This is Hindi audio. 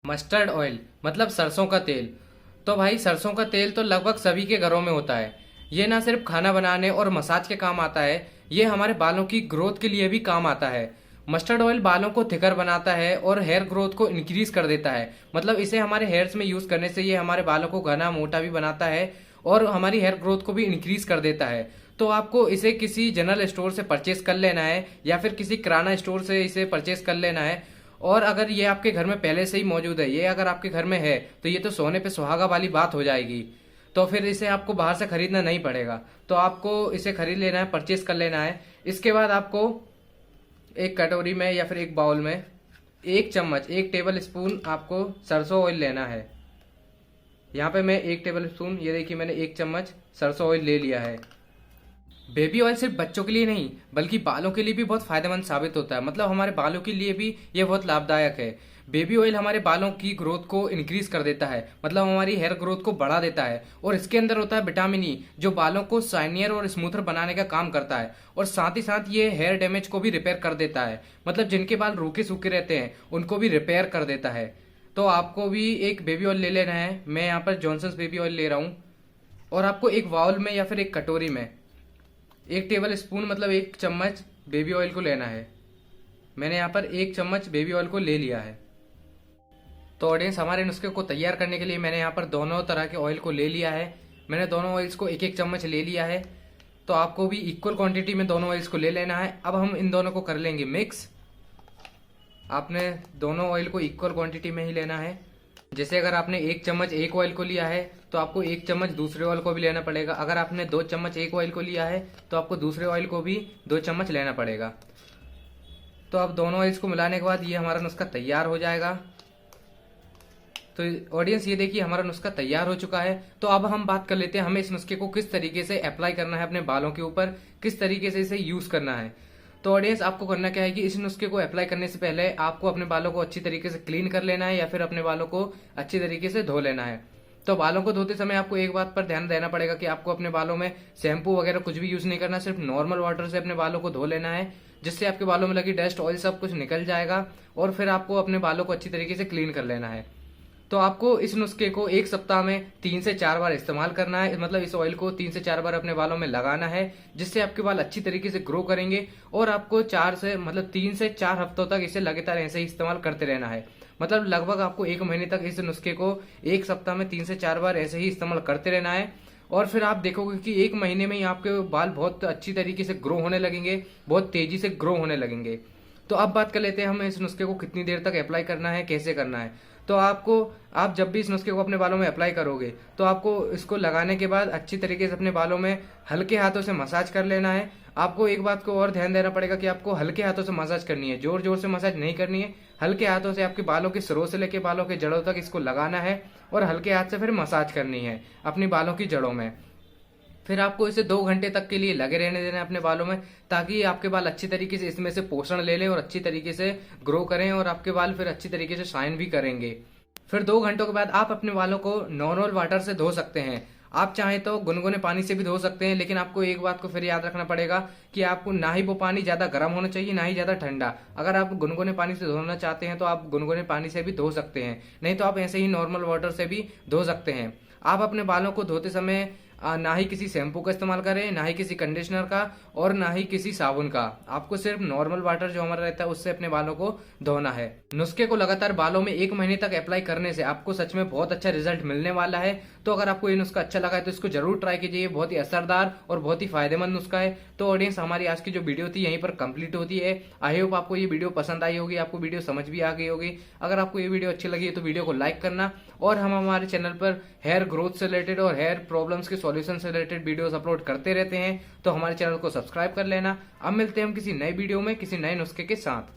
मस्टर्ड ऑयल मतलब सरसों का तेल। तो भाई सरसों का तेल तो लगभग सभी के घरों में होता है। ये ना सिर्फ खाना बनाने और मसाज के काम आता है, ये हमारे बालों की ग्रोथ के लिए भी काम आता है। मस्टर्ड ऑयल बालों को थिकर बनाता है और हेयर ग्रोथ को इंक्रीज कर देता है। मतलब इसे हमारे हेयर्स में यूज करने से ये हमारे बालों को घना मोटा भी बनाता है और हमारी हेयर ग्रोथ को भी इंक्रीज कर देता है। तो आपको इसे किसी जनरल स्टोर से परचेस कर लेना है या फिर किसी किराना स्टोर से इसे परचेस कर लेना है। और अगर ये आपके घर में पहले से ही मौजूद है, ये अगर आपके घर में है, तो ये तो सोने पे सुहागा वाली बात हो जाएगी। तो फिर इसे आपको बाहर से खरीदना नहीं पड़ेगा। तो आपको इसे खरीद लेना है, परचेस कर लेना है। इसके बाद आपको एक कटोरी में या फिर एक बाउल में 1 चम्मच 1 टेबल स्पून आपको सरसों ऑयल लेना है। यहाँ पे मैं 1 टेबल स्पून, ये देखिए मैंने 1 चम्मच सरसों ऑयल ले लिया है। बेबी ऑयल सिर्फ बच्चों के लिए नहीं बल्कि बालों के लिए भी बहुत फायदेमंद साबित होता है। मतलब हमारे बालों के लिए भी ये बहुत लाभदायक है। बेबी ऑयल हमारे बालों की ग्रोथ को इंक्रीज कर देता है, मतलब हमारी हेयर ग्रोथ को बढ़ा देता है। और इसके अंदर होता है विटामिन ई, जो बालों को शाइनियर और स्मूथर बनाने का काम करता है। और साथ ही साथ ये हेयर डैमेज को भी रिपेयर कर देता है। मतलब जिनके बाल रूखे सूखे रहते हैं उनको भी रिपेयर कर देता है। तो आपको भी एक बेबी ऑयल ले लेना है। मैं यहाँ पर जॉनसन्स बेबी ऑयल ले रहा हूँ। और आपको एक बाउल में या फिर एक कटोरी में 1 टेबल स्पून मतलब 1 चम्मच बेबी ऑयल को लेना है। मैंने यहाँ पर 1 चम्मच बेबी ऑयल को ले लिया है। तो ऑडियंस, हमारे नुस्खे को तैयार करने के लिए मैंने यहाँ पर दोनों तरह के ऑयल को ले लिया है। मैंने दोनों ऑयल्स को 1-1 चम्मच ले लिया है। तो आपको भी इक्वल क्वांटिटी में दोनों ऑयल्स को ले लेना है। अब हम इन दोनों को कर लेंगे मिक्स। आपने दोनों ऑयल को इक्वल क्वांटिटी में ही लेना है। जैसे अगर आपने 1 चम्मच एक ऑयल को लिया है तो आपको 1 चम्मच दूसरे ऑयल को भी लेना पड़ेगा। अगर आपने 2 चम्मच एक ऑयल को लिया है तो आपको दूसरे ऑयल को भी 2 चम्मच लेना पड़ेगा। तो अब दोनों ऑयल्स को मिलाने के बाद ये हमारा नुस्खा तैयार हो जाएगा। तो ऑडियंस, ये देखिए हमारा नुस्खा तैयार हो चुका है। तो अब हम बात कर लेते हैं हमें इस नुस्खे को किस तरीके से अप्लाई करना है अपने बालों के ऊपर, किस तरीके से इसे यूज करना है। तो ऑडियंस, आपको करना क्या है कि इस नुस्खे को अप्लाई करने से पहले आपको अपने बालों को अच्छी तरीके से क्लीन कर लेना है या फिर अपने बालों को अच्छी तरीके से धो लेना है। तो बालों को धोते समय आपको एक बात पर ध्यान देना पड़ेगा कि आपको अपने बालों में शैम्पू वगैरह कुछ भी यूज नहीं करना, सिर्फ नॉर्मल वाटर से अपने बालों को धो लेना है, जिससे आपके बालों में लगी डस्ट ऑयल सब कुछ निकल जाएगा। और फिर आपको अपने बालों को अच्छी तरीके से क्लीन कर लेना है। तो आपको इस नुस्खे को एक सप्ताह में 3 से 4 बार इस्तेमाल करना है। मतलब इस ऑयल को 3 से 4 बार अपने बालों में लगाना है, जिससे आपके बाल अच्छी तरीके से ग्रो करेंगे। और आपको 3 से 4 हफ्तों तक इसे लगातार ऐसे ही इस्तेमाल करते रहना है। मतलब लगभग आपको 1 महीने तक इस नुस्खे को एक सप्ताह में 3 से 4 बार ऐसे ही इस्तेमाल करते रहना है। और फिर आप देखोगे कि 1 महीने में ही आपके बाल बहुत अच्छी तरीके से ग्रो होने लगेंगे, बहुत तेजी से ग्रो होने लगेंगे। तो अब बात कर लेते हैं हम इस नुस्खे को कितनी देर तक अप्लाई करना है, कैसे करना है। तो आप जब भी इस नुस्खे को अपने बालों में अप्लाई करोगे तो आपको इसको लगाने के बाद अच्छी तरीके से अपने बालों में हल्के हाथों से मसाज कर लेना है। आपको एक बात को और ध्यान देना पड़ेगा कि आपको हल्के हाथों से मसाज करनी है, जोर जोर से मसाज नहीं करनी है। हल्के हाथों से आपके बालों के सिरों से लेकर बालों के जड़ों तक इसको लगाना है और हल्के हाथ से फिर मसाज करनी है अपनी बालों की जड़ों में। फिर आपको इसे 2 घंटे तक के लिए लगे रहने देना है अपने बालों में, ताकि आपके बाल अच्छी तरीके से इसमें से पोषण ले लें और अच्छी तरीके से ग्रो करें और आपके बाल फिर अच्छी तरीके से शाइन भी करेंगे। फिर 2 घंटों के बाद आप अपने बालों को नॉर्मल वाटर से धो सकते हैं। आप चाहें तो गुनगुने पानी से भी धो सकते हैं, लेकिन आपको एक बात को फिर याद रखना पड़ेगा कि आपको ना ही वो पानी ज्यादा गर्म होना चाहिए ना ही ज्यादा ठंडा। अगर आप गुनगुने पानी से धोना चाहते हैं तो आप गुनगुने पानी से भी धो सकते हैं, नहीं तो आप ऐसे ही नॉर्मल वाटर से भी धो सकते हैं। आप अपने बालों को धोते समय ना ही किसी शैम्पू का इस्तेमाल करें, ना ही किसी कंडीशनर का और ना ही किसी साबुन का। आपको सिर्फ नॉर्मल वाटर जो हमारा रहता है उससे अपने बालों को धोना है। नुस्खे को लगातार बालों में 1 महीने तक अप्लाई करने से आपको सच में बहुत अच्छा रिजल्ट मिलने वाला है। तो अगर आपको ये नुस्खा अच्छा लगा है तो इसको जरूर ट्राई कीजिए। बहुत ही असरदार और बहुत ही फायदेमंद नुस्खा है। तो ऑडियंस, हमारी आज की जो वीडियो थी यहीं पर कंप्लीट होती है। आई होप आपको ये वीडियो पसंद आई होगी, आपको वीडियो समझ भी आ गई होगी। अगर आपको ये वीडियो अच्छी लगी है तो वीडियो को लाइक करना। और हम हमारे चैनल पर हेयर ग्रोथ से रिलेटेड और हेयर प्रॉब्लम्स के सॉल्यूशन से रिलेटेड वीडियोस अपलोड करते रहते हैं, तो हमारे चैनल को सब्सक्राइब कर लेना। अब मिलते हैं हम किसी नए वीडियो में किसी नए नुस्खे के साथ।